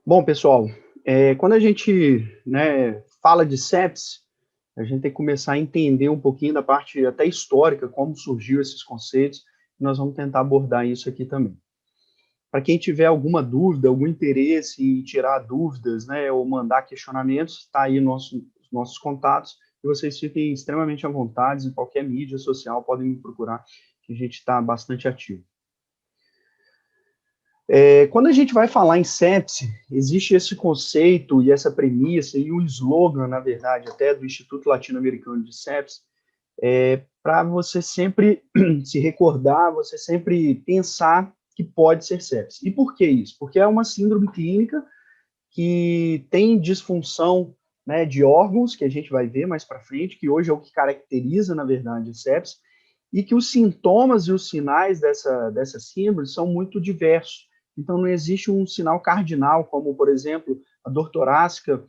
Bom, pessoal, quando a gente, né, fala de sepsis, a gente tem que começar a entender um pouquinho da parte até histórica, como surgiu esses conceitos, e nós vamos tentar abordar isso aqui também. Para quem tiver alguma dúvida, algum interesse em tirar dúvidas, né, ou mandar questionamentos, está aí os nossos contatos, e vocês fiquem extremamente à vontade, em qualquer mídia social, podem me procurar, que a gente está bastante ativo. Quando a gente vai falar em sepse, existe esse conceito e essa premissa e o slogan, na verdade, até do Instituto Latino-Americano de Sepse, para você sempre se recordar, você sempre pensar que pode ser sepse. E por que isso? Porque é uma síndrome clínica que tem disfunção, né, de órgãos, que a gente vai ver mais para frente, que hoje é o que caracteriza, na verdade, a sepse, e que os sintomas e os sinais dessa síndrome são muito diversos. Então, não existe um sinal cardinal, como, por exemplo, a dor torácica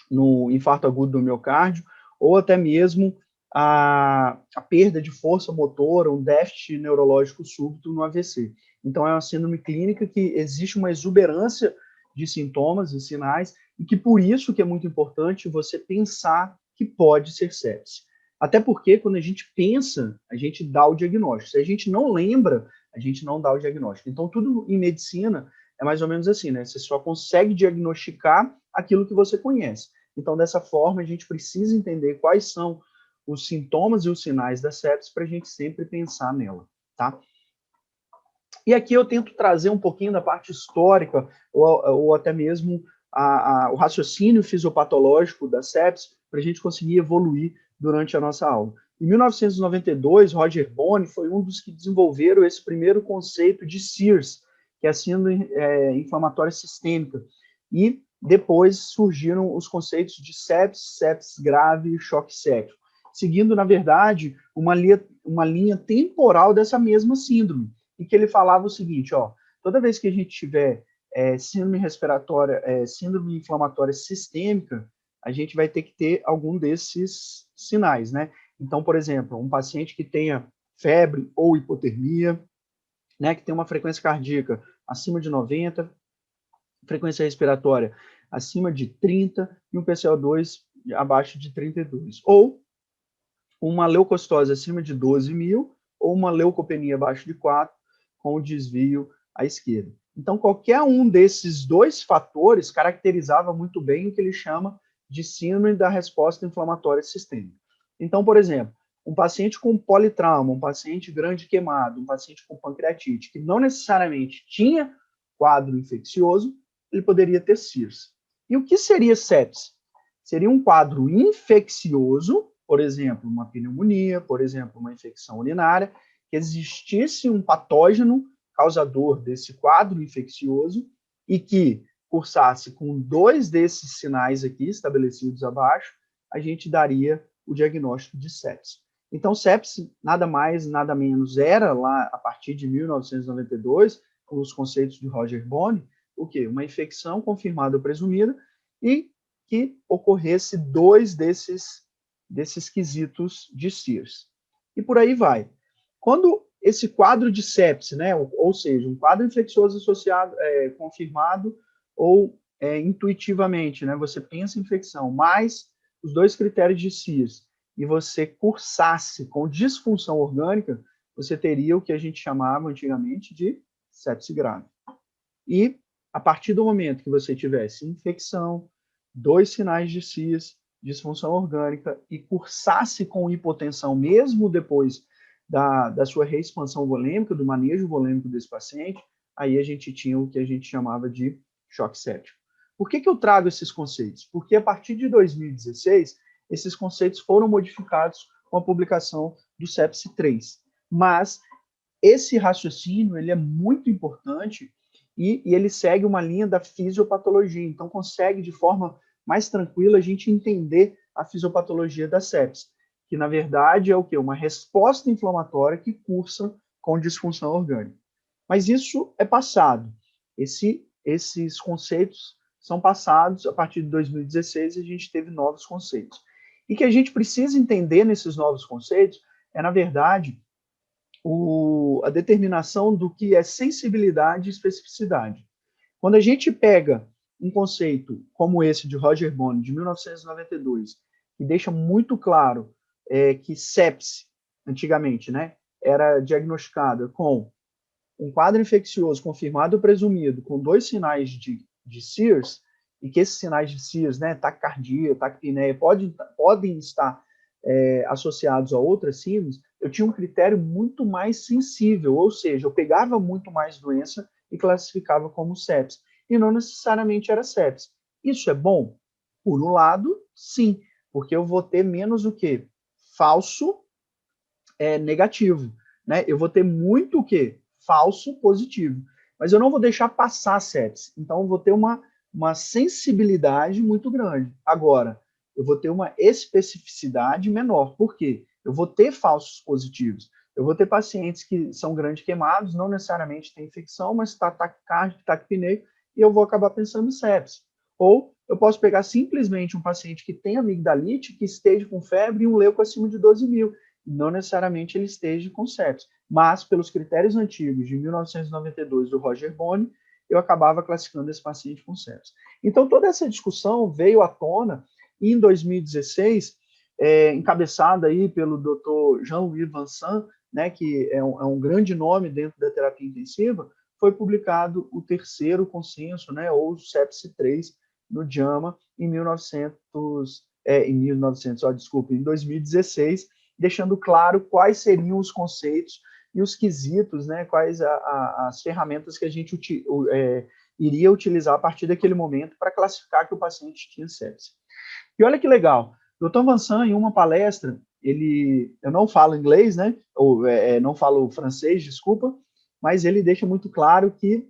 no infarto agudo do miocárdio, ou até mesmo a perda de força motora, um déficit neurológico súbito no AVC. Então, é uma síndrome clínica que existe uma exuberância de sintomas e sinais, e que por isso que é muito importante você pensar que pode ser sepse. Até porque, quando a gente pensa, a gente dá o diagnóstico. Se a gente não lembra, a gente não dá o diagnóstico. Então, tudo em medicina é mais ou menos assim, né? Você só consegue diagnosticar aquilo que você conhece. Então, dessa forma, a gente precisa entender quais são os sintomas e os sinais da sepsis para a gente sempre pensar nela, tá? E aqui eu tento trazer um pouquinho da parte histórica, ou até mesmo o raciocínio fisiopatológico da sepsis, para a gente conseguir evoluir durante a nossa aula. Em 1992, Roger Bonney foi um dos que desenvolveram esse primeiro conceito de SIRS, que é a síndrome inflamatória sistêmica. E depois surgiram os conceitos de sepsis, sepsis grave e choque séptico, seguindo, na verdade, uma linha temporal dessa mesma síndrome, e que ele falava o seguinte, ó, toda vez que a gente tiver síndrome respiratória, síndrome inflamatória sistêmica, a gente vai ter que ter algum desses sinais, né? Então, por exemplo, um paciente que tenha febre ou hipotermia, né, que tem uma frequência cardíaca acima de 90, frequência respiratória acima de 30 e um PCO2 abaixo de 32. Ou uma leucocitose acima de 12.000 ou uma leucopenia abaixo de 4 com desvio à esquerda. Então, qualquer um desses dois fatores caracterizava muito bem o que ele chama de síndrome da resposta inflamatória sistêmica. Então, por exemplo, um paciente com politrauma, um paciente grande queimado, um paciente com pancreatite, que não necessariamente tinha quadro infeccioso, ele poderia ter SIRS. E o que seria sepsis? Seria um quadro infeccioso, por exemplo, uma pneumonia, por exemplo, uma infecção urinária, que existisse um patógeno causador desse quadro infeccioso e que cursasse com dois desses sinais aqui estabelecidos abaixo, a gente daria o diagnóstico de sepsis. Então, sepsis, nada mais, nada menos, era lá, a partir de 1992, com os conceitos de Roger Bonney, o quê? Uma infecção confirmada ou presumida e que ocorresse dois desses quesitos de SIRS. E por aí vai. Quando esse quadro de sepse, né, ou seja, um quadro infeccioso associado, confirmado ou intuitivamente, né, você pensa em infecção, mais os dois critérios de SIRS, e você cursasse com disfunção orgânica, você teria o que a gente chamava antigamente de sepse grave. E a partir do momento que você tivesse infecção, dois sinais de CIS, disfunção orgânica, e cursasse com hipotensão, mesmo depois da sua reexpansão volêmica, do manejo volêmico desse paciente, aí a gente tinha o que a gente chamava de choque séptico. Por que eu trago esses conceitos? Porque a partir de 2016, esses conceitos foram modificados com a publicação do SEPSI 3. Mas esse raciocínio ele é muito importante e ele segue uma linha da fisiopatologia, então consegue de forma mais tranquila a gente entender a fisiopatologia da sepse, que na verdade é o quê? Uma resposta inflamatória que cursa com disfunção orgânica. Mas isso é passado. Esses conceitos são passados a partir de 2016 e a gente teve novos conceitos. E que a gente precisa entender nesses novos conceitos é, na verdade, a determinação do que é sensibilidade e especificidade. Quando a gente pega um conceito como esse de Roger Bonney, de 1992, que deixa muito claro que sepse, antigamente, né, era diagnosticada com um quadro infeccioso confirmado ou presumido, com 2 sinais de SIRS, e que esses sinais de SIRS, né, taquicardia, taquipneia, podem estar associados a outras síndromes, eu tinha um critério muito mais sensível, ou seja, eu pegava muito mais doença e classificava como sepsis, e não necessariamente era sepsis. Isso é bom? Por um lado, sim, porque eu vou ter menos o quê? Falso negativo, né? Eu vou ter muito o quê? Falso positivo. Mas eu não vou deixar passar a sepsis. Então, eu vou ter uma sensibilidade muito grande. Agora, eu vou ter uma especificidade menor. Por quê? Eu vou ter falsos positivos. Eu vou ter pacientes que são grandes queimados, não necessariamente tem infecção, mas está taquicárdico, taquipneico, e eu vou acabar pensando em sepsis. Ou eu posso pegar simplesmente um paciente que tem amigdalite, que esteja com febre e um leuco acima de 12.000. Não necessariamente ele esteja com sepsis, mas pelos critérios antigos de 1992 do Roger Bonney, eu acabava classificando esse paciente com sepsis. Então, toda essa discussão veio à tona e em 2016, encabeçada aí pelo Dr. Jean-Louis Vincent, né, que é um grande nome dentro da terapia intensiva, foi publicado o terceiro consenso, né, ou o sepsi 3, no JAMA, em 2016, deixando claro quais seriam os conceitos e os quesitos, né, quais as ferramentas que a gente iria utilizar a partir daquele momento para classificar que o paciente tinha sepsis. E olha que legal, o Dr. Vincent, em uma palestra, eu não falo inglês, né, ou não falo francês, desculpa, mas ele deixa muito claro que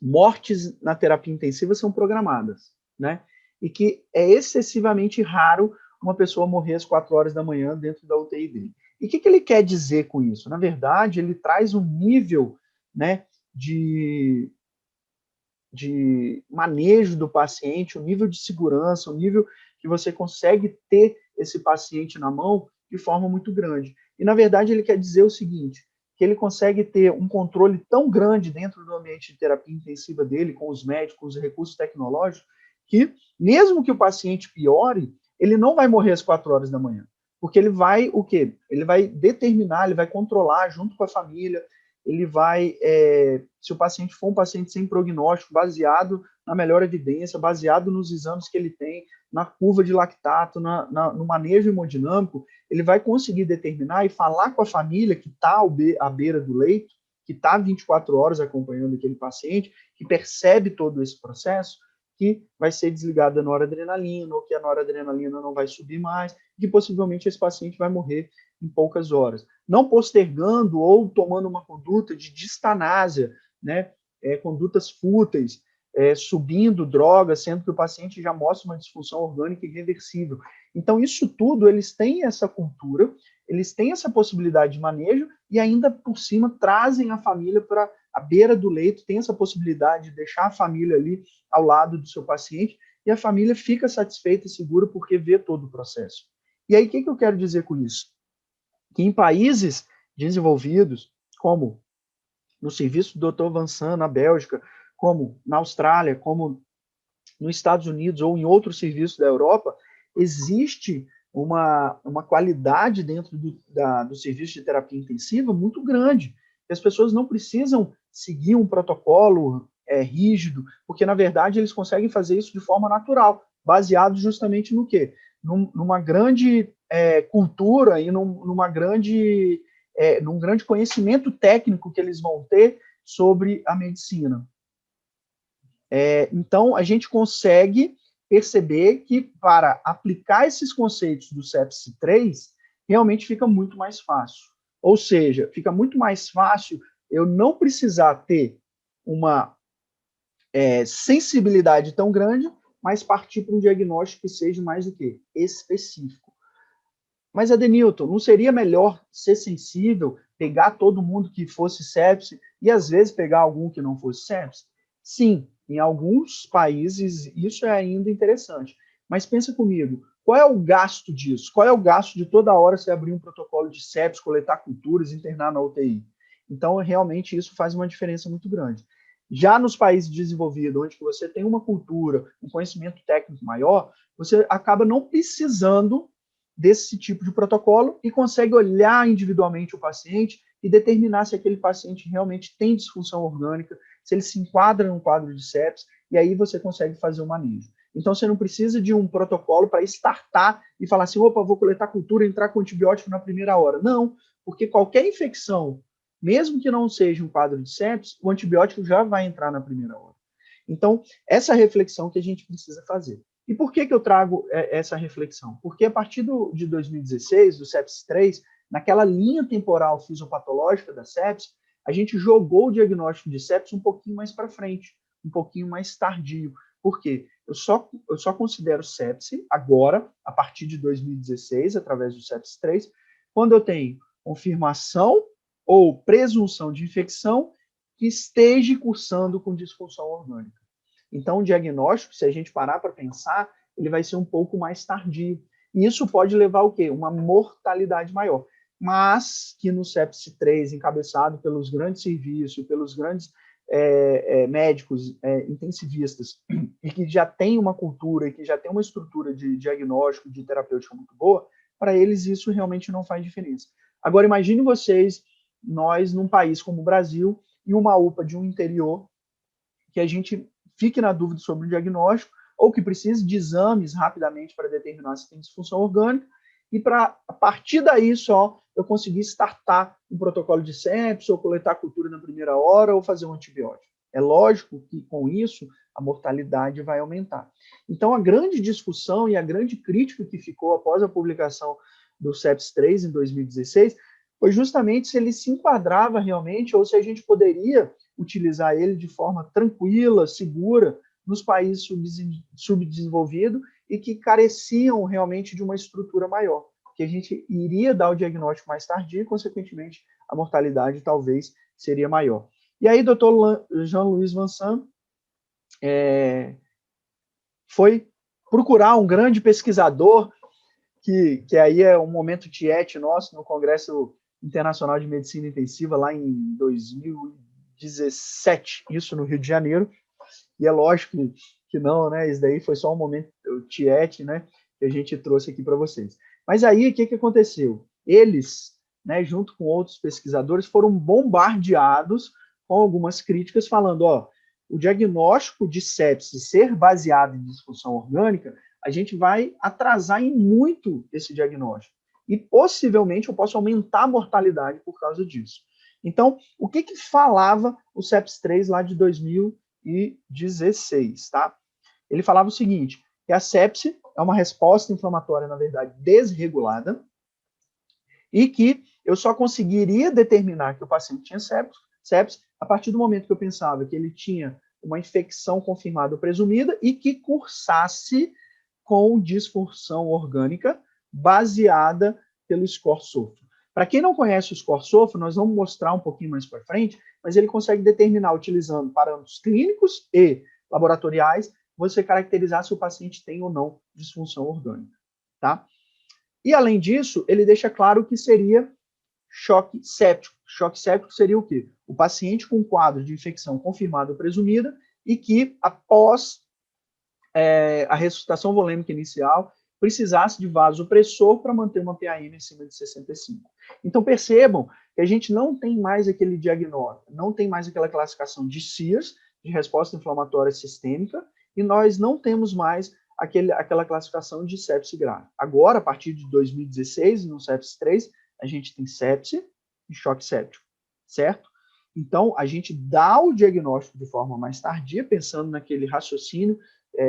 mortes na terapia intensiva são programadas, né, e que é excessivamente raro uma pessoa morrer às 4 horas da manhã dentro da UTI dele. E o que ele quer dizer com isso? Na verdade, ele traz um nível, né, de manejo do paciente, um nível de segurança, um nível que você consegue ter esse paciente na mão de forma muito grande. E, na verdade, ele quer dizer o seguinte, que ele consegue ter um controle tão grande dentro do ambiente de terapia intensiva dele, com os médicos, com os recursos tecnológicos, que, mesmo que o paciente piore, ele não vai morrer às 4 horas da manhã. Porque ele vai, o quê? Ele vai determinar, ele vai controlar junto com a família, ele vai, se o paciente for um paciente sem prognóstico, baseado na melhor evidência, baseado nos exames que ele tem, na curva de lactato, no manejo hemodinâmico, ele vai conseguir determinar e falar com a família que está à beira do leito, que está 24 horas acompanhando aquele paciente, que percebe todo esse processo, que vai ser desligada a noradrenalina, ou que a noradrenalina não vai subir mais, que possivelmente esse paciente vai morrer em poucas horas. Não postergando ou tomando uma conduta de distanásia, né, condutas fúteis, subindo drogas, sendo que o paciente já mostra uma disfunção orgânica irreversível. Então, isso tudo, eles têm essa cultura, eles têm essa possibilidade de manejo e ainda por cima trazem a família para a beira do leito, tem essa possibilidade de deixar a família ali ao lado do seu paciente e a família fica satisfeita e segura porque vê todo o processo. E aí, o que eu quero dizer com isso? Que em países desenvolvidos, como no serviço do Dr. Vincent na Bélgica, como na Austrália, como nos Estados Unidos ou em outros serviços da Europa, existe uma qualidade dentro do serviço de terapia intensiva muito grande. As pessoas não precisam seguir um protocolo rígido, porque, na verdade, eles conseguem fazer isso de forma natural, baseado justamente no quê? Numa grande cultura e num grande conhecimento técnico que eles vão ter sobre a medicina. Então, a gente consegue perceber que, para aplicar esses conceitos do sepsi 3, realmente fica muito mais fácil. Ou seja, fica muito mais fácil eu não precisar ter uma sensibilidade tão grande, mas partir para um diagnóstico que seja mais do que específico. Mas, Adenilton, não seria melhor ser sensível, pegar todo mundo que fosse sepsi e, às vezes, pegar algum que não fosse sepsi? Sim, em alguns países isso é ainda interessante. Mas pensa comigo, qual é o gasto disso? Qual é o gasto de toda hora você abrir um protocolo de sepsis, coletar culturas, internar na UTI? Então, realmente, isso faz uma diferença muito grande. Já nos países desenvolvidos, onde você tem uma cultura, um conhecimento técnico maior, você acaba não precisando desse tipo de protocolo e consegue olhar individualmente o paciente e determinar se aquele paciente realmente tem disfunção orgânica, se ele se enquadra num quadro de sepsis, e aí você consegue fazer o manejo. Então, você não precisa de um protocolo para startar e falar assim, opa, vou coletar cultura e entrar com antibiótico na primeira hora. Não, porque qualquer infecção, mesmo que não seja um quadro de sepsis, o antibiótico já vai entrar na primeira hora. Então, essa reflexão que a gente precisa fazer. E por que eu trago essa reflexão? Porque a partir de 2016, do sepsis 3, naquela linha temporal fisiopatológica da sepsis, a gente jogou o diagnóstico de sepsis um pouquinho mais para frente, um pouquinho mais tardio. Por quê? Eu só considero sepse agora, a partir de 2016, através do sepsis 3, quando eu tenho confirmação ou presunção de infecção que esteja cursando com disfunção orgânica. Então, o diagnóstico, se a gente parar para pensar, ele vai ser um pouco mais tardio. E isso pode levar o quê? Uma mortalidade maior. Mas que no sepsis 3, encabeçado pelos grandes serviços, pelos grandes médicos intensivistas, e que já tem uma cultura, e que já tem uma estrutura de diagnóstico, de terapêutica muito boa, para eles isso realmente não faz diferença. Agora, imagine vocês, nós num país como o Brasil, e uma UPA de um interior, que a gente fique na dúvida sobre o diagnóstico, ou que precise de exames rapidamente para determinar se tem disfunção orgânica, e para, a partir daí só, eu conseguir startar um protocolo de sepsis, ou coletar cultura na primeira hora, ou fazer um antibiótico. É lógico que, com isso, a mortalidade vai aumentar. Então, a grande discussão e a grande crítica que ficou após a publicação do sepsis 3 em 2016 foi justamente se ele se enquadrava realmente, ou se a gente poderia utilizar ele de forma tranquila, segura, nos países subdesenvolvidos e que careciam realmente de uma estrutura maior, que a gente iria dar o diagnóstico mais tardio e, consequentemente, a mortalidade talvez seria maior. E aí, doutor Jean-Louis Vincent foi procurar um grande pesquisador, que aí é um momento tiete nosso, no Congresso Internacional de Medicina Intensiva, lá em 2017, isso no Rio de Janeiro, e é lógico que não, né? Isso daí foi só um momento tiete, né? Que a gente trouxe aqui para vocês. Mas aí, o que aconteceu? Eles, né, junto com outros pesquisadores, foram bombardeados com algumas críticas falando, ó, o diagnóstico de sepsis ser baseado em disfunção orgânica, a gente vai atrasar em muito esse diagnóstico. E possivelmente eu posso aumentar a mortalidade por causa disso. Então, o que falava o sepsis 3 lá de 2016, tá? Ele falava o seguinte, que a sepse é uma resposta inflamatória, na verdade, desregulada, e que eu só conseguiria determinar que o paciente tinha sepse a partir do momento que eu pensava que ele tinha uma infecção confirmada ou presumida e que cursasse com disfunção orgânica baseada pelo score-SOFA. Para quem não conhece o score-SOFA, nós vamos mostrar um pouquinho mais para frente, mas ele consegue determinar, utilizando parâmetros clínicos e laboratoriais, você caracterizar se o paciente tem ou não disfunção orgânica. Tá? E, além disso, ele deixa claro que seria choque séptico. Choque séptico seria o quê? O paciente com quadro de infecção confirmada ou presumida e que, após a ressuscitação volêmica inicial, precisasse de vasopressor para manter uma PAM acima de 65. Então, percebam que a gente não tem mais aquele diagnóstico, não tem mais aquela classificação de SIRS, de resposta inflamatória sistêmica, e nós não temos mais aquela classificação de sepse grave. Agora, a partir de 2016, no sepsis 3, a gente tem sepse e choque séptico, certo? Então, a gente dá o diagnóstico de forma mais tardia, pensando naquele raciocínio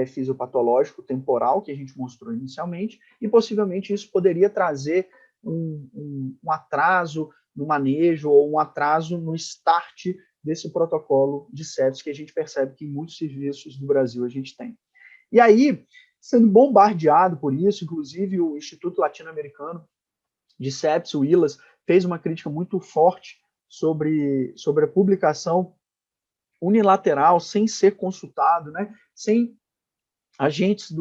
fisiopatológico temporal que a gente mostrou inicialmente, e possivelmente isso poderia trazer um atraso no manejo ou um atraso no start desse protocolo de sepsis que a gente percebe que em muitos serviços do Brasil a gente tem. E aí, sendo bombardeado por isso, inclusive o Instituto Latino-Americano de Sepsis, o ILAS, fez uma crítica muito forte sobre a publicação unilateral, sem ser consultado, né? Sem agentes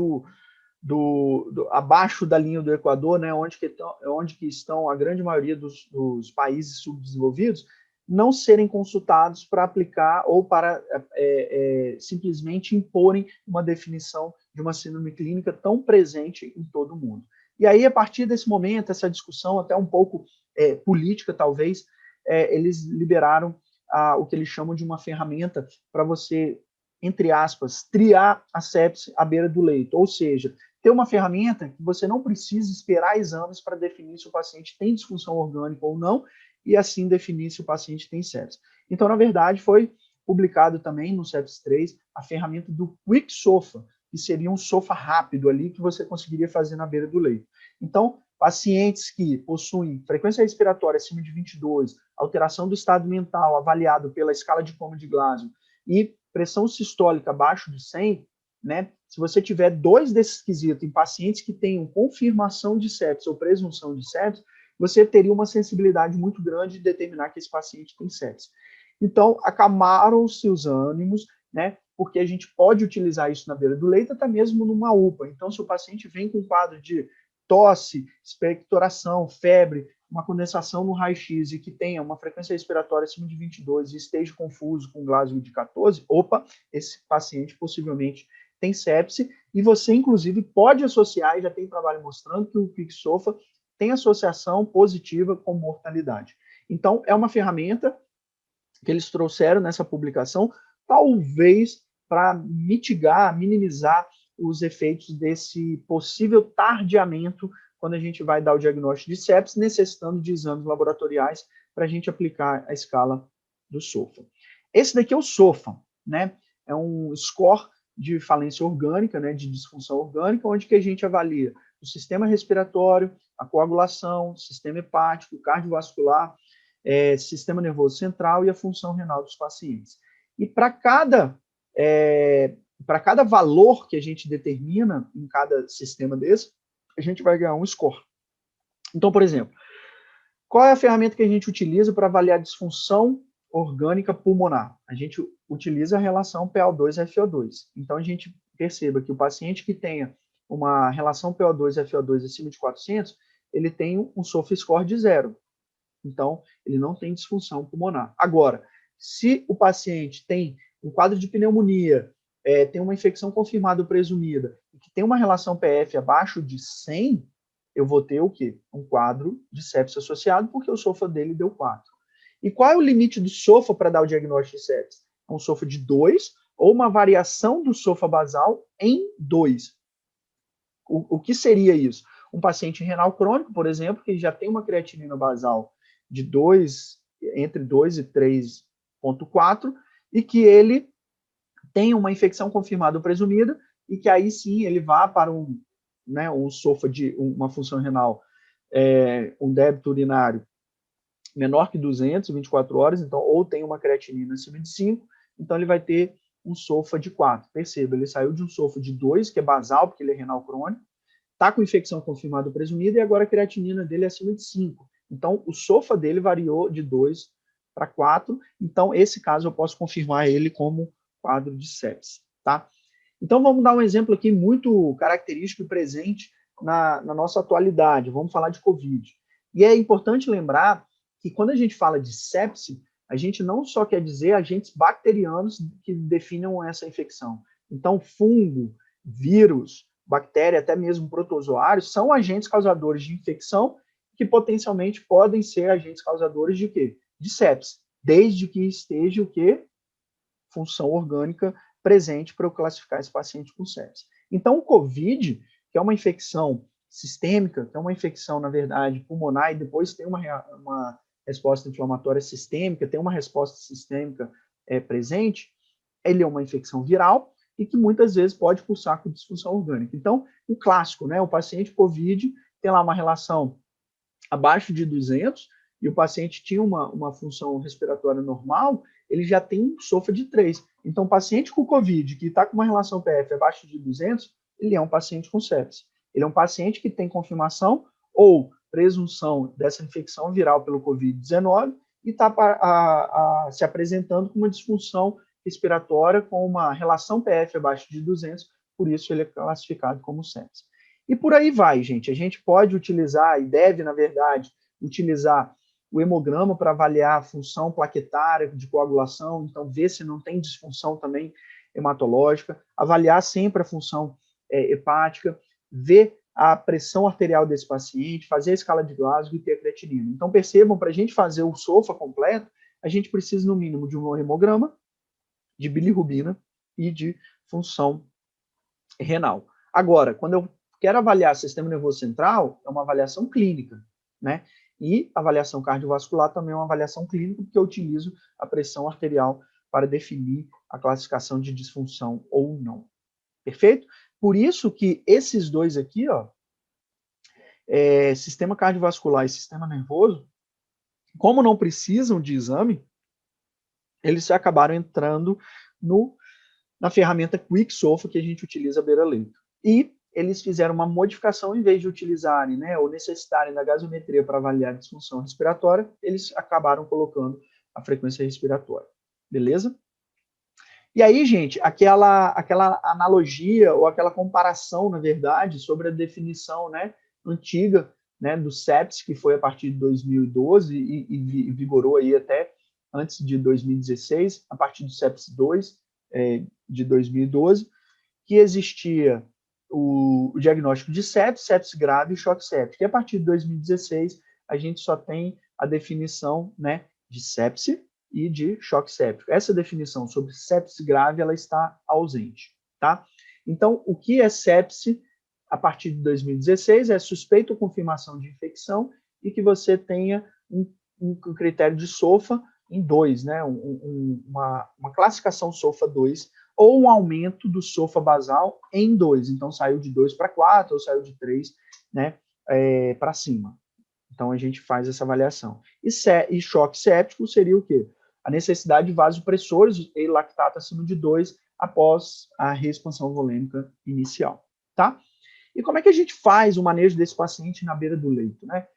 abaixo da linha do Equador, né? onde que estão a grande maioria dos países subdesenvolvidos, não serem consultados para aplicar ou para simplesmente imporem uma definição de uma síndrome clínica tão presente em todo o mundo. E aí, a partir desse momento, essa discussão até um pouco política, talvez, eles liberaram o que eles chamam de uma ferramenta para você, entre aspas, triar a sepse à beira do leito, ou seja, ter uma ferramenta que você não precisa esperar exames para definir se o paciente tem disfunção orgânica ou não, e assim definir se o paciente tem sepsis. Então, na verdade, foi publicado também no Sepsis 3 a ferramenta do Quick SOFA, que seria um SOFA rápido ali que você conseguiria fazer na beira do leito. Então, pacientes que possuem frequência respiratória acima de 22, alteração do estado mental avaliado pela escala de Como de Glasgow e pressão sistólica abaixo de 100, né? Se você tiver 2 desses quesitos em pacientes que tenham confirmação de sepsis ou presunção de sepsis, você teria uma sensibilidade muito grande de determinar que esse paciente tem sepsis. Então, acalmaram-se os ânimos, né? Porque a gente pode utilizar isso na beira do leito, até mesmo numa UPA. Então, se o paciente vem com quadro de tosse, expectoração, febre, uma condensação no raio-x e que tenha uma frequência respiratória acima de 22 e esteja confuso com Glasgow de 14, opa, esse paciente possivelmente tem sepse, e você, inclusive, pode associar, e já tem trabalho mostrando que o Quick SOFA tem associação positiva com mortalidade. Então, é uma ferramenta que eles trouxeram nessa publicação, talvez para mitigar, minimizar os efeitos desse possível tardiamento quando a gente vai dar o diagnóstico de sepsis, necessitando de exames laboratoriais para a gente aplicar a escala do SOFA. Esse daqui é o SOFA, né? É um score de falência orgânica, né, de disfunção orgânica, onde que a gente avalia o sistema respiratório, a coagulação, sistema hepático, cardiovascular, sistema nervoso central e a função renal dos pacientes. E para cada valor que a gente determina em cada sistema desse, a gente vai ganhar um score. Então, por exemplo, qual é a ferramenta que a gente utiliza para avaliar a disfunção orgânica pulmonar? A gente utiliza a relação PaO2-FO2. Então, a gente perceba que o paciente que tenha uma relação PaO2-FO2 acima de 400, ele tem um SOFA score de 0. Então, ele não tem disfunção pulmonar. Agora, se o paciente tem um quadro de pneumonia, tem uma infecção confirmada ou presumida, e que tem uma relação PF abaixo de 100, eu vou ter o quê? Um quadro de sepsis associado, porque o SOFA dele deu 4. E qual é o limite do SOFA para dar o diagnóstico de sepsis? É um SOFA de 2 ou uma variação do SOFA basal em 2. O que seria isso? Um paciente renal crônico, por exemplo, que já tem uma creatinina basal de 2, entre 2 e 3,4, e que ele tem uma infecção confirmada ou presumida, e que aí sim ele vá para um SOFA de uma função renal, um débito urinário menor que 200, 24 horas, então, ou tem uma creatinina acima de 5, então ele vai ter um SOFA de 4. Perceba, ele saiu de um SOFA de 2, que é basal, porque ele é renal crônico, está com infecção confirmada ou presumida, e agora a creatinina dele é acima de 5. Então, o SOFA dele variou de 2 para 4, então, esse caso eu posso confirmar ele como quadro de sepsis, tá? Então, vamos dar um exemplo aqui muito característico e presente na nossa atualidade. Vamos falar de Covid. E é importante lembrar que quando a gente fala de sepse, a gente não só quer dizer agentes bacterianos que definam essa infecção. Então, fungo, vírus, bactéria, até mesmo protozoários, são agentes causadores de infecção que potencialmente podem ser agentes causadores de quê? De sepse, desde que esteja o quê? Função orgânica presente para eu classificar esse paciente com sepse. Então, o COVID, que é uma infecção sistêmica, que é uma infecção, na verdade, pulmonar, e depois tem uma resposta inflamatória sistêmica, tem uma resposta sistêmica presente, ele é uma infecção viral e que muitas vezes pode cursar com disfunção orgânica. Então, o clássico, né? O paciente COVID tem lá uma relação abaixo de 200 e o paciente tinha uma função respiratória normal, ele já tem um SOFA de 3. Então, o paciente com COVID que está com uma relação PF abaixo de 200, ele é um paciente com sepsis. Ele é um paciente que tem confirmação ou presunção dessa infecção viral pelo COVID-19 e está se apresentando com uma disfunção respiratória com uma relação PF abaixo de 200, por isso ele é classificado como sepsis. E por aí vai, gente. A gente pode utilizar, e deve, na verdade, utilizar o hemograma para avaliar a função plaquetária de coagulação, então ver se não tem disfunção também hematológica, avaliar sempre a função hepática, ver a pressão arterial desse paciente, fazer a escala de Glasgow e ter a creatinina. Então percebam, para a gente fazer o SOFA completo, a gente precisa no mínimo de um hemograma, de bilirrubina e de função renal. Agora, quando eu quero avaliar sistema nervoso central, é uma avaliação clínica, né? E avaliação cardiovascular também é uma avaliação clínica, porque eu utilizo a pressão arterial para definir a classificação de disfunção ou não. Perfeito? Por isso que esses dois aqui, ó, sistema cardiovascular e sistema nervoso, como não precisam de exame, eles acabaram entrando na ferramenta QuickSOFA que a gente utiliza à beira-leito. E eles fizeram uma modificação, em vez de utilizarem, né, ou necessitarem da gasometria para avaliar a disfunção respiratória, eles acabaram colocando a frequência respiratória. Beleza? E aí, gente, aquela analogia ou aquela comparação, na verdade, sobre a definição, né, antiga, né, do CEPS, que foi a partir de 2012 e vigorou aí até antes de 2016, a partir do CEPS 2, de 2012, que existia o diagnóstico de sepsis, sepsis grave e choque séptico. E a partir de 2016, a gente só tem a definição, né, de sepsis e de choque séptico. Essa definição sobre sepsis grave, ela está ausente, tá? Então, o que é sepsis a partir de 2016 é suspeita ou confirmação de infecção e que você tenha um critério de SOFA em 2, né? Uma classificação SOFA 2 ou um aumento do SOFA basal em 2. Então, saiu de 2 para 4 ou saiu de 3, né, para cima. Então, a gente faz essa avaliação. E choque séptico seria o quê? A necessidade de vasopressores e lactato acima de 2 após a reexpansão volêmica inicial, tá? E como é que a gente faz o manejo desse paciente na beira do leito, né?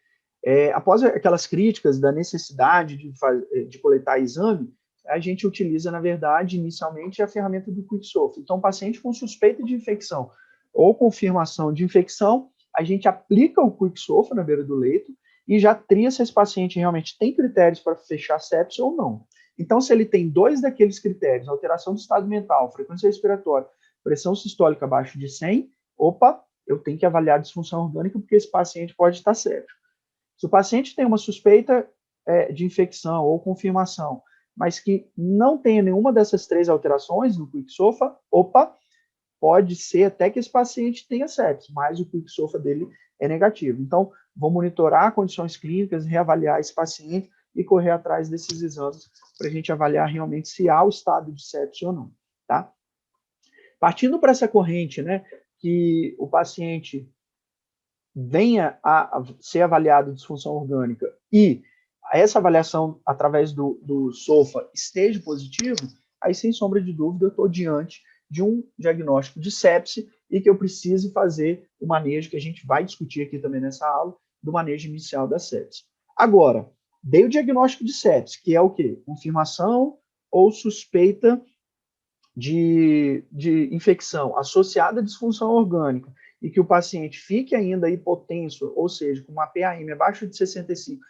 Após aquelas críticas da necessidade de coletar exame, a gente utiliza, na verdade, inicialmente a ferramenta do QuickSOFA. Então, paciente com suspeita de infecção ou confirmação de infecção, a gente aplica o QuickSOFA na beira do leito e já tria se esse paciente realmente tem critérios para fechar sepsis ou não. Então, se ele tem 2 daqueles critérios, alteração do estado mental, frequência respiratória, pressão sistólica abaixo de 100, opa, eu tenho que avaliar a disfunção orgânica porque esse paciente pode estar séptico. Se o paciente tem uma suspeita de infecção ou confirmação, mas que não tenha nenhuma dessas 3 alterações no QuickSOFA, opa, pode ser até que esse paciente tenha sepsis, mas o QuickSOFA dele é negativo. Então, vou monitorar condições clínicas, reavaliar esse paciente e correr atrás desses exames para a gente avaliar realmente se há o estado de sepsis ou não, tá? Partindo para essa corrente, né, que o paciente venha a ser avaliado de disfunção orgânica e essa avaliação através do SOFA esteja positivo, aí sem sombra de dúvida eu estou diante de um diagnóstico de sepse e que eu precise fazer o manejo que a gente vai discutir aqui também nessa aula, do manejo inicial da sepse. Agora, dei o diagnóstico de sepse, que é o quê? Confirmação ou suspeita de infecção associada à disfunção orgânica e que o paciente fique ainda hipotenso, ou seja, com uma PAM abaixo de 65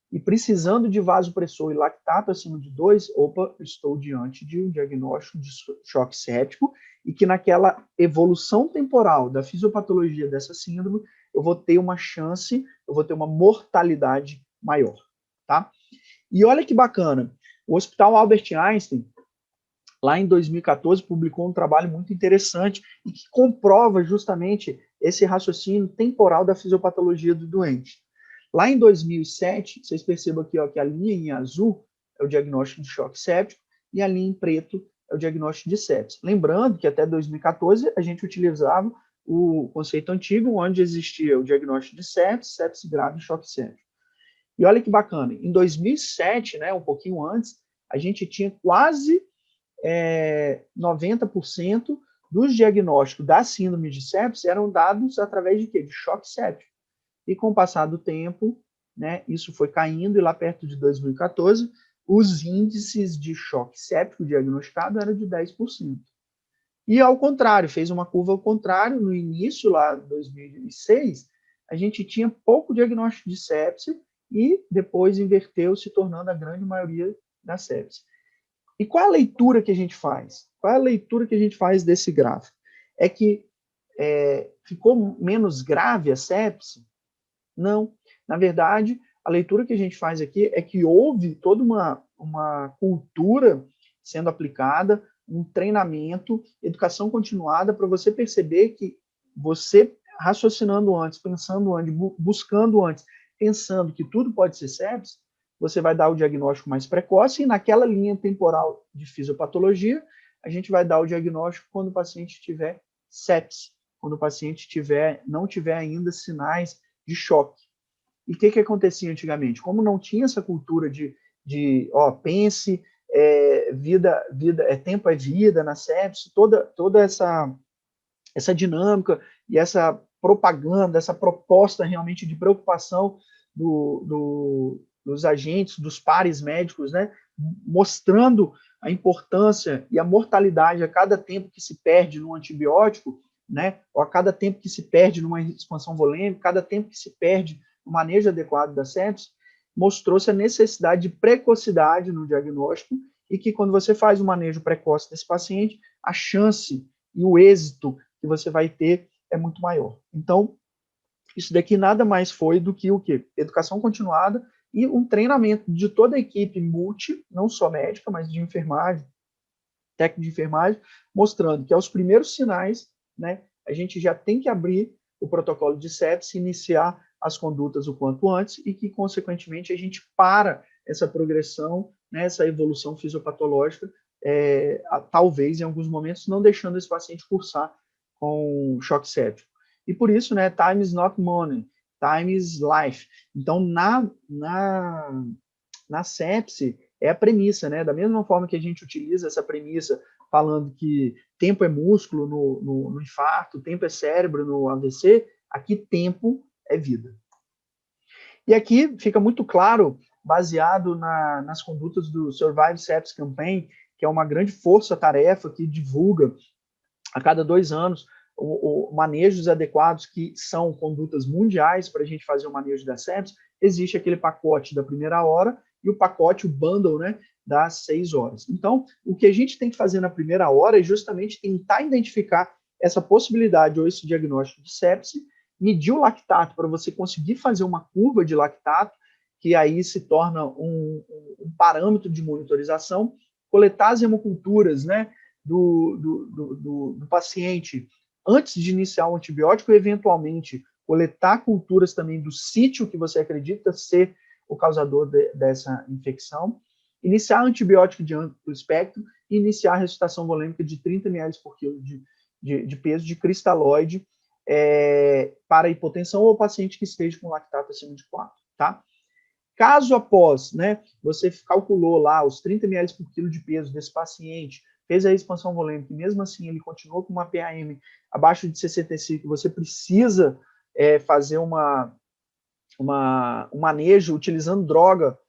e precisando de vasopressor e lactato acima de 2, opa, estou diante de um diagnóstico de choque séptico e que naquela evolução temporal da fisiopatologia dessa síndrome, eu vou ter uma chance, eu vou ter uma mortalidade maior, tá? E olha que bacana, o Hospital Albert Einstein, lá em 2014, publicou um trabalho muito interessante e que comprova justamente esse raciocínio temporal da fisiopatologia do doente. Lá em 2007, vocês percebam aqui ó, que a linha em azul é o diagnóstico de choque séptico e a linha em preto é o diagnóstico de sepsis. Lembrando que até 2014 a gente utilizava o conceito antigo, onde existia o diagnóstico de sepsis, sepsis grave e choque séptico. E olha que bacana, em 2007, né, um pouquinho antes, a gente tinha quase 90% dos diagnósticos da síndrome de sepsis eram dados através de quê? De choque séptico. E com o passar do tempo, né, isso foi caindo e lá perto de 2014, os índices de choque séptico diagnosticado eram de 10%. E ao contrário, fez uma curva ao contrário, no início lá de 2006, a gente tinha pouco diagnóstico de sepsis e depois inverteu, se tornando a grande maioria da sepse. E qual é a leitura que a gente faz? Qual é a leitura que a gente faz desse gráfico? É que ficou menos grave a sepse? Não. Na verdade, a leitura que a gente faz aqui é que houve toda uma cultura sendo aplicada, um treinamento, educação continuada, para você perceber que você, raciocinando antes, pensando antes, buscando antes, pensando que tudo pode ser sepsis, você vai dar o diagnóstico mais precoce, e naquela linha temporal de fisiopatologia, a gente vai dar o diagnóstico quando o paciente tiver sepsis, quando o paciente não tiver ainda sinais de choque. E o que acontecia antigamente? Como não tinha essa cultura de pense, tempo é vida na sepsis, toda essa dinâmica e essa propaganda, essa proposta realmente de preocupação dos agentes, dos pares médicos, né, mostrando a importância e a mortalidade a cada tempo que se perde no antibiótico, né, ou a cada tempo que se perde numa expansão volêmica, cada tempo que se perde no manejo adequado da sepsis, mostrou-se a necessidade de precocidade no diagnóstico e que quando você faz o manejo precoce desse paciente, a chance e o êxito que você vai ter é muito maior. Então, isso daqui nada mais foi do que o quê? Educação continuada e um treinamento de toda a equipe multi, não só médica, mas de enfermagem, técnico de enfermagem, mostrando que aos primeiros sinais, né, a gente já tem que abrir o protocolo de sepsis, iniciar as condutas o quanto antes e que, consequentemente, a gente para essa progressão, né, essa evolução fisiopatológica, talvez em alguns momentos não deixando esse paciente cursar com choque séptico. E por isso, né, time is not money, time is life. Então, na sepse, é a premissa, né? Da mesma forma que a gente utiliza essa premissa falando que tempo é músculo no infarto, tempo é cérebro no AVC, aqui tempo é vida. E aqui fica muito claro, baseado nas condutas do Survive Sepsis Campaign, que é uma grande força-tarefa que divulga a cada 2 anos o manejos adequados, que são condutas mundiais para a gente fazer o manejo da sepsis. Existe aquele pacote da primeira hora e o pacote, o bundle, né, das 6 horas. Então, o que a gente tem que fazer na primeira hora é justamente tentar identificar essa possibilidade ou esse diagnóstico de sepse, medir o lactato para você conseguir fazer uma curva de lactato, que aí se torna um parâmetro de monitorização, coletar as hemoculturas, né, do paciente antes de iniciar o antibiótico e, eventualmente, coletar culturas também do sítio que você acredita ser o causador dessa infecção, iniciar antibiótico de amplo espectro e iniciar a ressuscitação volêmica de 30 ml por quilo de peso de cristalóide para hipotensão ou paciente que esteja com lactato acima de 4, tá? Caso após, né, você calculou lá os 30 ml por quilo de peso desse paciente, fez a expansão volêmica, e mesmo assim ele continuou com uma PAM abaixo de 65, você precisa fazer um manejo utilizando droga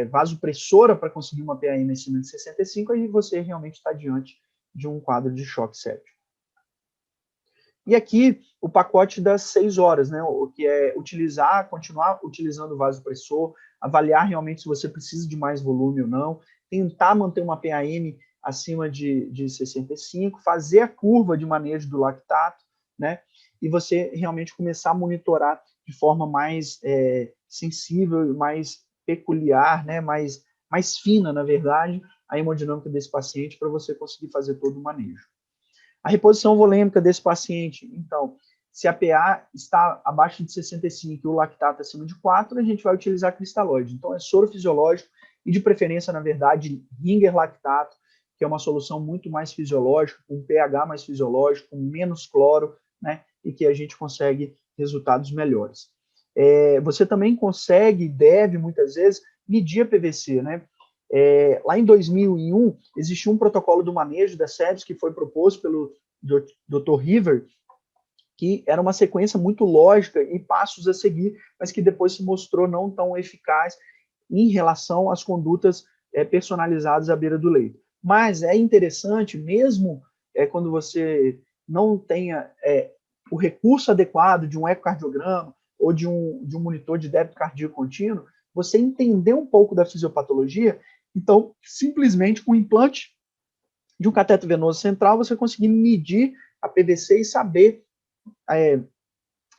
vasopressora para conseguir uma PAM acima de 65, aí você realmente está diante de um quadro de choque séptico. E aqui o pacote das 6 horas, né, o que é continuar utilizando o vasopressor, avaliar realmente se você precisa de mais volume ou não, tentar manter uma PAM acima de 65, fazer a curva de manejo do lactato, né, e você realmente começar a monitorar de forma mais sensível, mais peculiar, né, mais fina, na verdade, a hemodinâmica desse paciente para você conseguir fazer todo o manejo. A reposição volêmica desse paciente, então, se a PA está abaixo de 65 e o lactato acima de 4, a gente vai utilizar cristalóide. Então, é soro fisiológico e, de preferência, na verdade, Ringer lactato, que é uma solução muito mais fisiológica, com pH mais fisiológico, com menos cloro, né, e que a gente consegue resultados melhores. Você também consegue, deve, muitas vezes, medir a PVC, né? Lá em 2001, existiu um protocolo do manejo da sepsis que foi proposto pelo Dr. River, que era uma sequência muito lógica e passos a seguir, mas que depois se mostrou não tão eficaz em relação às condutas personalizadas à beira do leito. Mas é interessante, mesmo quando você não tenha o recurso adequado de um ecocardiograma ou de um monitor de débito cardíaco contínuo, você entender um pouco da fisiopatologia, então, simplesmente com o implante de um cateto venoso central, você conseguir medir a PVC e saber, é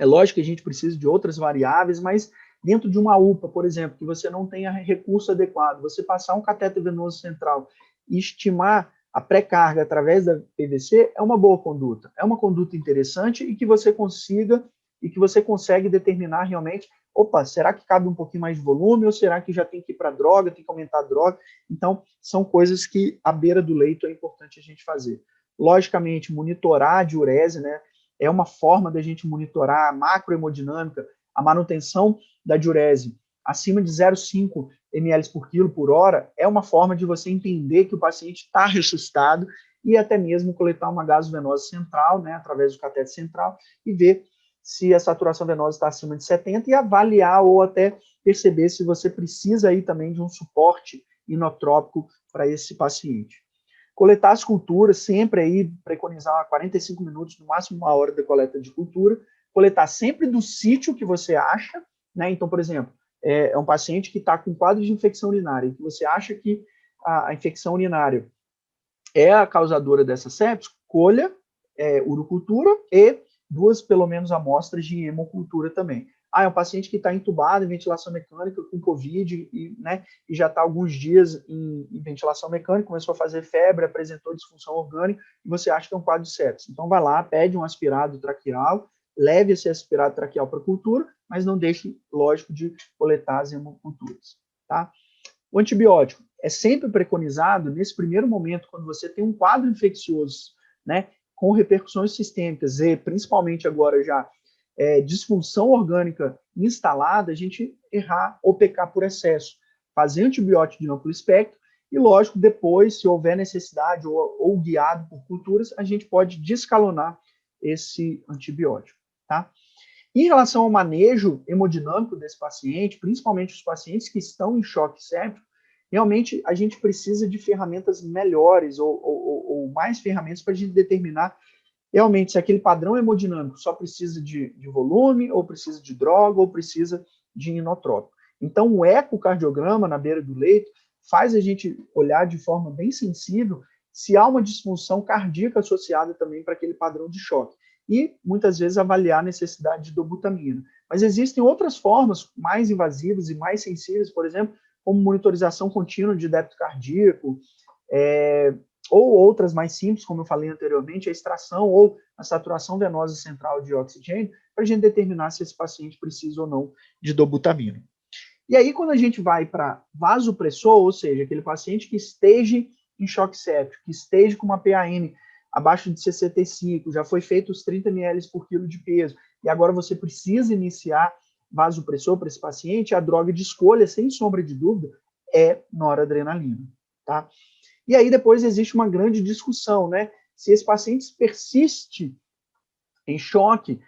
lógico que a gente precisa de outras variáveis, mas dentro de uma UPA, por exemplo, que você não tenha recurso adequado, você passar um cateto venoso central e estimar a pré-carga através da PVC é uma boa conduta. É uma conduta interessante e que você consegue determinar realmente, opa, será que cabe um pouquinho mais de volume ou será que já tem que ir para a droga, tem que aumentar a droga? Então, são coisas que à beira do leito é importante a gente fazer. Logicamente, monitorar a diurese, né? É uma forma da gente monitorar a macrohemodinâmica, a manutenção da diurese acima de 0,5 ml por quilo por hora, é uma forma de você entender que o paciente está ressuscitado e até mesmo coletar uma gasovenosa central, né, através do cateter central, e ver se a saturação venosa está acima de 70 e avaliar ou até perceber se você precisa aí também de um suporte inotrópico para esse paciente. Coletar as culturas, sempre aí preconizar 45 minutos, no máximo uma hora da coleta de cultura, coletar sempre do sítio que você acha, né? Então, por exemplo, é um paciente que está com quadro de infecção urinária, que você acha que a infecção urinária é a causadora dessa sepsis, colha urocultura e 2, pelo menos, amostras de hemocultura também. É um paciente que está entubado em ventilação mecânica com Covid e já está alguns dias em ventilação mecânica, começou a fazer febre, apresentou disfunção orgânica e você acha que é um quadro de sepsis. Então, vai lá, pede um aspirado traqueal, leve esse aspirado traqueal para a cultura, mas não deixe, lógico, de coletar as hemoculturas. Tá? O antibiótico é sempre preconizado nesse primeiro momento, quando você tem um quadro infeccioso, né, com repercussões sistêmicas e principalmente agora já disfunção orgânica instalada, a gente errar ou pecar por excesso. Fazer antibiótico de amplo espectro e, lógico, depois, se houver necessidade ou guiado por culturas, a gente pode descalonar esse antibiótico. Tá? Em relação ao manejo hemodinâmico desse paciente, principalmente os pacientes que estão em choque séptico, realmente a gente precisa de ferramentas melhores ou mais ferramentas para a gente determinar realmente se aquele padrão hemodinâmico só precisa de volume, ou precisa de droga, ou precisa de inotrópico. Então, o ecocardiograma na beira do leito faz a gente olhar de forma bem sensível se há uma disfunção cardíaca associada também para aquele padrão de choque. E, muitas vezes, avaliar a necessidade de dobutamina. Mas existem outras formas mais invasivas e mais sensíveis, por exemplo, como monitorização contínua de débito cardíaco, ou outras mais simples, como eu falei anteriormente, a extração ou a saturação venosa central de oxigênio, para a gente determinar se esse paciente precisa ou não de dobutamina. E aí, quando a gente vai para vasopressor, ou seja, aquele paciente que esteja em choque séptico, que esteja com uma PAM abaixo de 65, já foi feito os 30 ml por quilo de peso, e agora você precisa iniciar vasopressor para esse paciente, a droga de escolha, sem sombra de dúvida, é noradrenalina, tá? E aí depois existe uma grande discussão, né? Se esse paciente persiste em choque,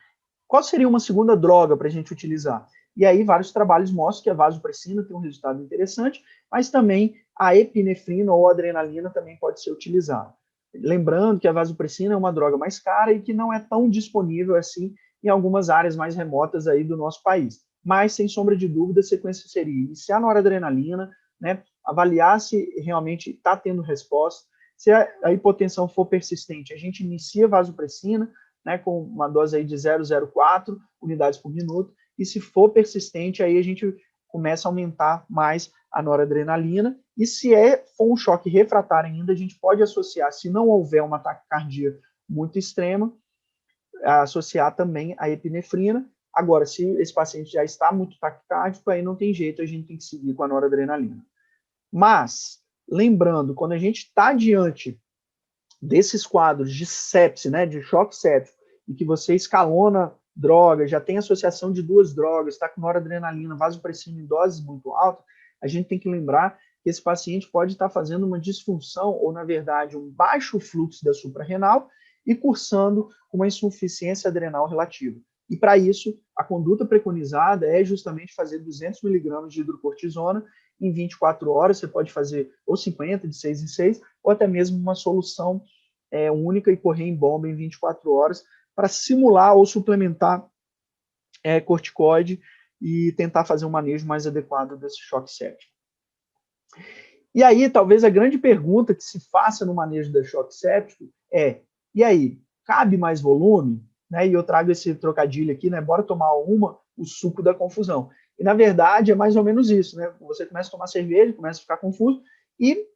qual seria uma segunda droga para a gente utilizar? E aí vários trabalhos mostram que a vasopressina tem um resultado interessante, mas também a epinefrina ou a adrenalina também pode ser utilizada. Lembrando que a vasopressina é uma droga mais cara e que não é tão disponível assim em algumas áreas mais remotas aí do nosso país. Mas, sem sombra de dúvida, a sequência seria iniciar noradrenalina, né, avaliar se realmente está tendo resposta. Se a hipotensão for persistente, a gente inicia vasopressina, né, com uma dose aí de 0,04 unidades por minuto, e se for persistente, aí a gente começa a aumentar mais a noradrenalina, e se for um choque refratário ainda, a gente pode associar, se não houver uma taquicardia muito extrema, associar também a epinefrina. Agora, se esse paciente já está muito taquicárdico, aí não tem jeito, a gente tem que seguir com a noradrenalina. Mas, lembrando, quando a gente está diante desses quadros de sepse, né, de choque séptico, e que você escalona drogas, já tem associação de duas drogas, está com noradrenalina, vasopressina em doses muito altas, a gente tem que lembrar que esse paciente pode estar fazendo uma disfunção, ou na verdade um baixo fluxo da suprarrenal, e cursando com uma insuficiência adrenal relativa. E para isso, a conduta preconizada é justamente fazer 200 mg de hidrocortisona em 24 horas, você pode fazer ou 50, de 6 em 6, ou até mesmo uma solução única e correr em bomba em 24 horas, para simular ou suplementar corticoide e tentar fazer um manejo mais adequado desse choque séptico. E aí, talvez a grande pergunta que se faça no manejo do choque séptico é, e aí, cabe mais volume? Né? E eu trago esse trocadilho aqui, né? Bora tomar o suco da confusão. E, na verdade, é mais ou menos isso, né? Você começa a tomar cerveja, começa a ficar confuso, e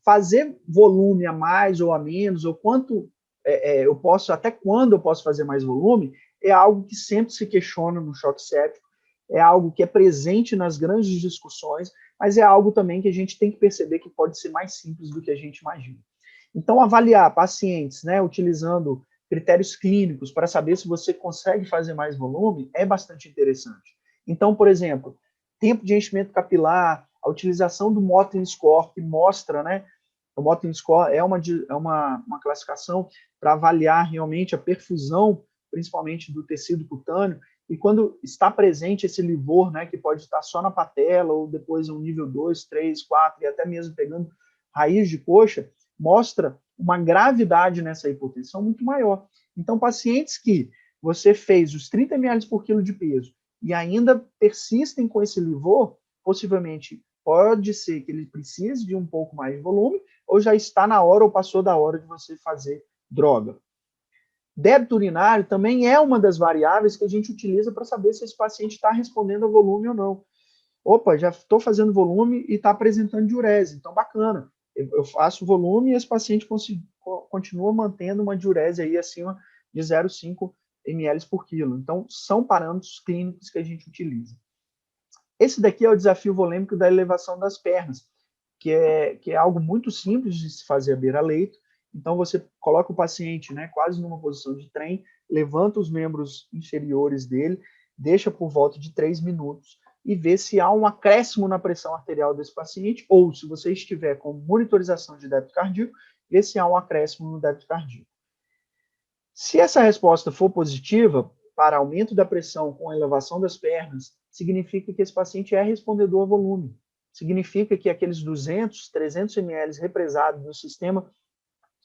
fazer volume a mais ou a menos, ou quanto eu posso, até quando eu posso fazer mais volume, é algo que sempre se questiona no choque séptico, é algo que é presente nas grandes discussões, mas é algo também que a gente tem que perceber que pode ser mais simples do que a gente imagina. Então, avaliar pacientes, né, utilizando critérios clínicos para saber se você consegue fazer mais volume é bastante interessante. Então, por exemplo, tempo de enchimento capilar, a utilização do Motley Score, que mostra, né, o Motley Score é uma classificação para avaliar realmente a perfusão, principalmente do tecido cutâneo, e quando está presente esse livor, né, que pode estar só na patela, ou depois um nível 2, 3, 4, e até mesmo pegando raiz de coxa, mostra uma gravidade nessa hipotensão muito maior. Então, pacientes que você fez os 30 ml por quilo de peso e ainda persistem com esse livor, possivelmente pode ser que ele precise de um pouco mais de volume, ou já está na hora ou passou da hora de você fazer droga. Débito urinário também é uma das variáveis que a gente utiliza para saber se esse paciente está respondendo a volume ou não. Opa, já estou fazendo volume e está apresentando diurese, então bacana. Eu faço volume e esse paciente continua mantendo uma diurese aí acima de 0,5 ml por quilo. Então, são parâmetros clínicos que a gente utiliza. Esse daqui é o desafio volêmico da elevação das pernas, que é algo muito simples de se fazer à beira-leito. Então, você coloca o paciente, né, quase numa posição de trem, levanta os membros inferiores dele, deixa por volta de 3 minutos e vê se há um acréscimo na pressão arterial desse paciente, ou se você estiver com monitorização de débito cardíaco, vê se há um acréscimo no débito cardíaco. Se essa resposta for positiva, para aumento da pressão com elevação das pernas, significa que esse paciente é respondedor a volume. Significa que aqueles 200, 300 ml represados no sistema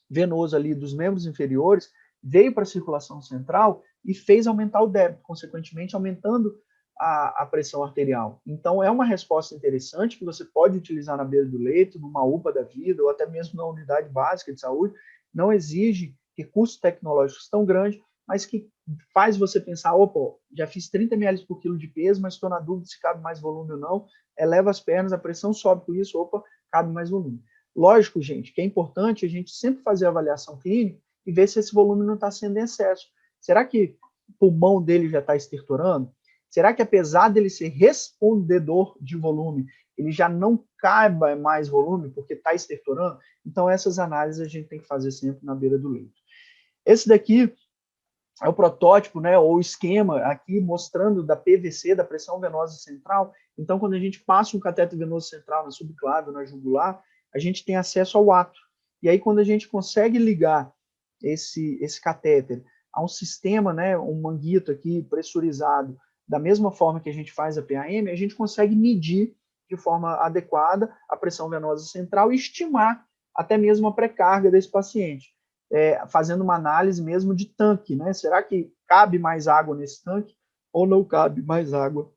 venoso ali dos membros inferiores veio para a circulação central e fez aumentar o débito, consequentemente aumentando a pressão arterial. Então, é uma resposta interessante que você pode utilizar na beira do leito, numa UPA da vida, ou até mesmo na unidade básica de saúde. Não exige recursos tecnológicos tão grandes, mas que faz você pensar, opa, já fiz 30 ml por quilo de peso, mas estou na dúvida se cabe mais volume ou não. Eleva as pernas, a pressão sobe com isso, opa, cabe mais volume. Lógico, gente, que é importante a gente sempre fazer a avaliação clínica e ver se esse volume não está sendo em excesso. Será que o pulmão dele já está estertorando? Será que, apesar dele ser respondedor de volume, ele já não caiba mais volume porque está estertorando? Então, essas análises a gente tem que fazer sempre na beira do leito. Esse daqui é o protótipo, né, ou o esquema aqui mostrando da PVC, da pressão venosa central. Então, quando a gente passa um cateter venoso central na subclave, na jugular, a gente tem acesso ao ato. E aí, quando a gente consegue ligar esse catéter a um sistema, né, um manguito aqui pressurizado, da mesma forma que a gente faz a PAM, a gente consegue medir de forma adequada a pressão venosa central e estimar até mesmo a pré-carga desse paciente. Fazendo uma análise mesmo de tanque, né? Será que cabe mais água nesse tanque ou não cabe mais água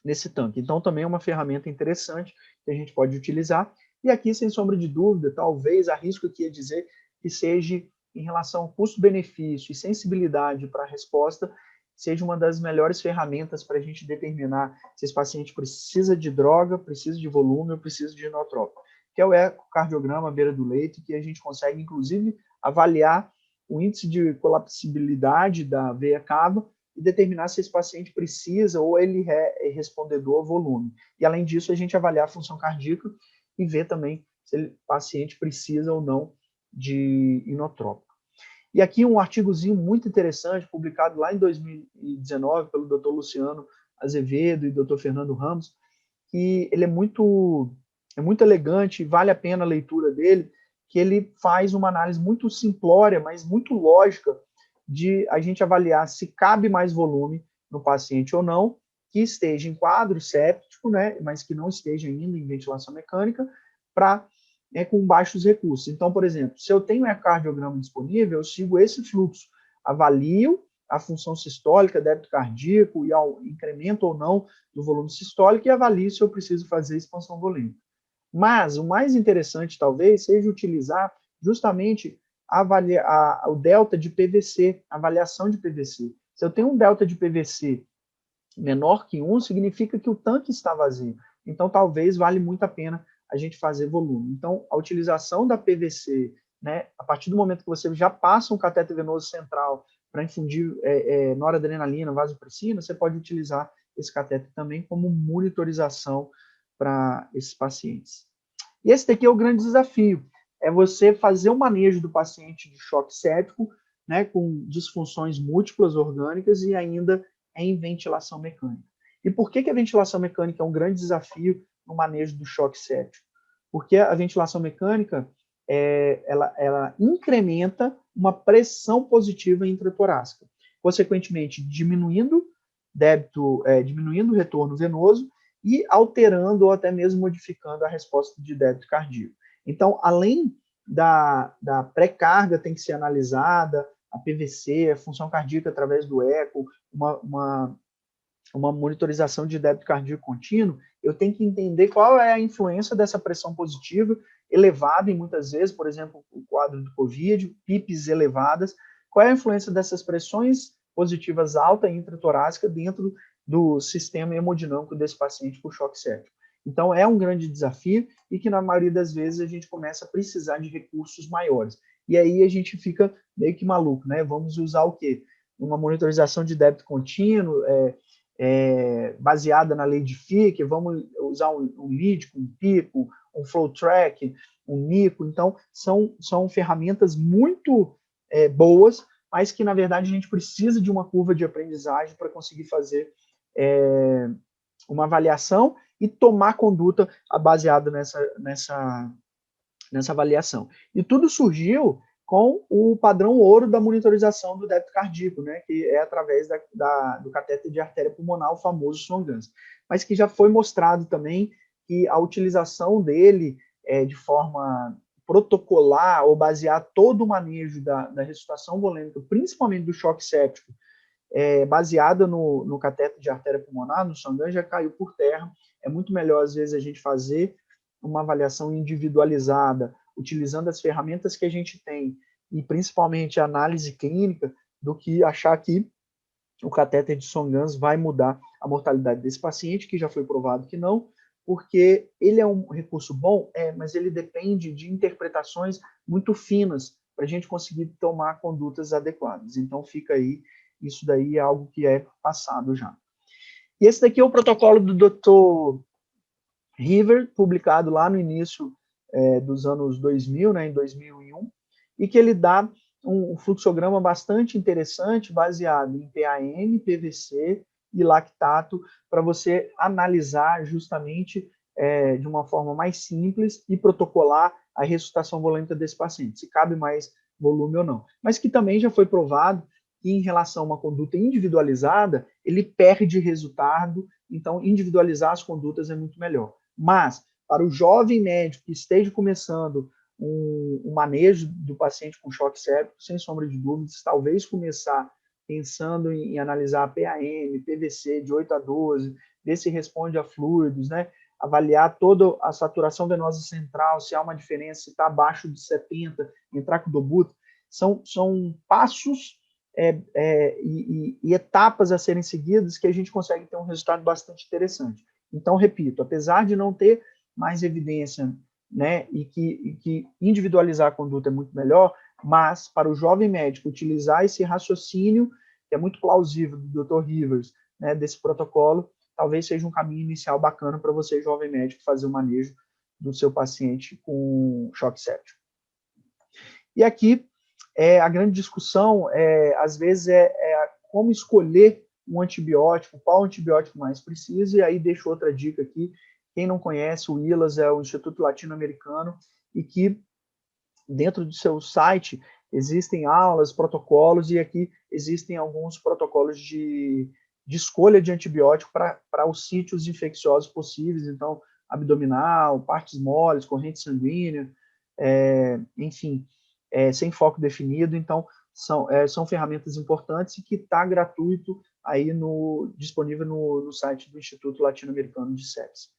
nesse tanque? Então, também é uma ferramenta interessante que a gente pode utilizar. E aqui, sem sombra de dúvida, talvez arrisco aqui a dizer que seja, em relação ao custo-benefício e sensibilidade para a resposta, seja uma das melhores ferramentas para a gente determinar se esse paciente precisa de droga, precisa de volume ou precisa de inotrópico, que é o ecocardiograma à beira do leito, que a gente consegue, inclusive, avaliar o índice de colapsibilidade da veia cava e determinar se esse paciente precisa ou ele é respondedor ao volume. E, além disso, a gente avaliar a função cardíaca e ver também se o paciente precisa ou não de inotrópico. E aqui um artigozinho muito interessante, publicado lá em 2019 pelo Dr. Luciano Azevedo e Dr. Fernando Ramos, que ele é muito elegante, vale a pena a leitura dele, que ele faz uma análise muito simplória, mas muito lógica, de a gente avaliar se cabe mais volume no paciente ou não, que esteja em quadro séptico, né, mas que não esteja ainda em ventilação mecânica, para com baixos recursos. Então, por exemplo, se eu tenho um ecocardiograma disponível, eu sigo esse fluxo, avalio a função sistólica, débito cardíaco e ao incremento ou não do volume sistólico e avalio se eu preciso fazer expansão volêmica. Mas o mais interessante, talvez, seja utilizar justamente o delta de PVC, a avaliação de PVC. Se eu tenho um delta de PVC menor que 1, significa que o tanque está vazio. Então, talvez vale muito a pena a gente fazer volume. Então, a utilização da PVC, né, a partir do momento que você já passa um cateter venoso central para infundir noradrenalina, vasopressina, você pode utilizar esse cateter também como monitorização para esses pacientes. E esse daqui é o grande desafio, é você fazer o manejo do paciente de choque séptico, né, com disfunções múltiplas orgânicas e ainda em ventilação mecânica. E por que a ventilação mecânica é um grande desafio no manejo do choque séptico? Porque a ventilação mecânica, ela incrementa uma pressão positiva intratorácica, consequentemente diminuindo diminuindo o retorno venoso e alterando ou até mesmo modificando a resposta de débito cardíaco. Então, além da pré-carga tem que ser analisada, a PVC, a função cardíaca através do eco, uma monitorização de débito cardíaco contínuo, eu tenho que entender qual é a influência dessa pressão positiva elevada em muitas vezes, por exemplo, o quadro do COVID, PIPs elevadas, qual é a influência dessas pressões positivas alta e intratorácica dentro do sistema hemodinâmico desse paciente com choque séptico. Então, é um grande desafio e que, na maioria das vezes, a gente começa a precisar de recursos maiores. E aí a gente fica meio que maluco, né? Vamos usar o quê? Uma monitorização de débito contínuo, baseada na lei de Fick, vamos usar um lead, um pico, um flow track, um NICO. Então, são ferramentas muito boas, mas que, na verdade, a gente precisa de uma curva de aprendizagem para conseguir fazer uma avaliação e tomar conduta baseada nessa avaliação. E tudo surgiu com o padrão ouro da monitorização do débito cardíaco, né, que é através do catéter de artéria pulmonar, o famoso Swan-Ganz, mas que já foi mostrado também que a utilização dele de forma protocolar ou basear todo o manejo da ressuscitação volêmica, principalmente do choque séptico, baseada no cateter de artéria pulmonar, no Swan-Ganz, já caiu por terra. É muito melhor, às vezes, a gente fazer uma avaliação individualizada, utilizando as ferramentas que a gente tem, e principalmente a análise clínica, do que achar que o catéter de Swan-Ganz vai mudar a mortalidade desse paciente, que já foi provado que não, porque ele é um recurso bom, mas ele depende de interpretações muito finas para a gente conseguir tomar condutas adequadas. Então fica aí, isso daí é algo que é passado já. E esse daqui é o protocolo do Dr. River, publicado lá no início dos anos 2000, né, em 2001, e que ele dá um fluxograma bastante interessante, baseado em PAM, PVC e lactato, para você analisar justamente de uma forma mais simples e protocolar a ressuscitação volêmica desse paciente, se cabe mais volume ou não. Mas que também já foi provado que, em relação a uma conduta individualizada, ele perde resultado, então individualizar as condutas é muito melhor. Mas, para o jovem médico que esteja começando um manejo do paciente com choque séptico, sem sombra de dúvidas, talvez começar pensando em analisar PAM, PVC de 8 a 12, ver se responde a fluidos, né? Avaliar toda a saturação venosa central, se há uma diferença, se está abaixo de 70, entrar com o dobuta. São passos e etapas a serem seguidas que a gente consegue ter um resultado bastante interessante. Então, repito, apesar de não ter mais evidência, né, e que individualizar a conduta é muito melhor, mas para o jovem médico utilizar esse raciocínio, que é muito plausível do Dr. Rivers, né, desse protocolo, talvez seja um caminho inicial bacana para você, jovem médico, fazer o manejo do seu paciente com choque séptico. E aqui, a grande discussão, às vezes, como escolher um antibiótico, qual antibiótico mais precisa, e aí deixo outra dica aqui. Quem não conhece, o ILAS é o Instituto Latino-Americano, e que dentro do seu site existem aulas, protocolos, e aqui existem alguns protocolos de escolha de antibiótico para os sítios infecciosos possíveis, então, abdominal, partes moles, corrente sanguínea, enfim, sem foco definido. Então, são ferramentas importantes e que está gratuito aí disponível no site do Instituto Latino-Americano de Sepsis.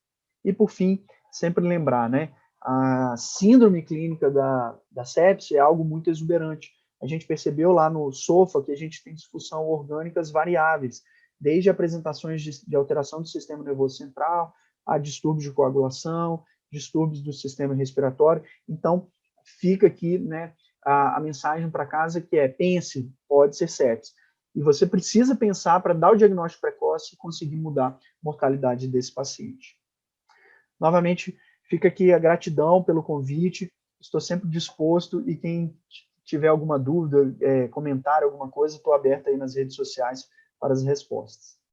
E, por fim, sempre lembrar, né, a síndrome clínica da sepsis é algo muito exuberante. A gente percebeu lá no SOFA que a gente tem disfunção orgânicas variáveis, desde apresentações de alteração do sistema nervoso central, a distúrbios de coagulação, distúrbios do sistema respiratório. Então, fica aqui, né, a mensagem para casa que é: pense, pode ser sepsis. E você precisa pensar para dar o diagnóstico precoce e conseguir mudar a mortalidade desse paciente. Novamente, fica aqui a gratidão pelo convite, estou sempre disposto, e quem tiver alguma dúvida, comentário, alguma coisa, estou aberto aí nas redes sociais para as respostas.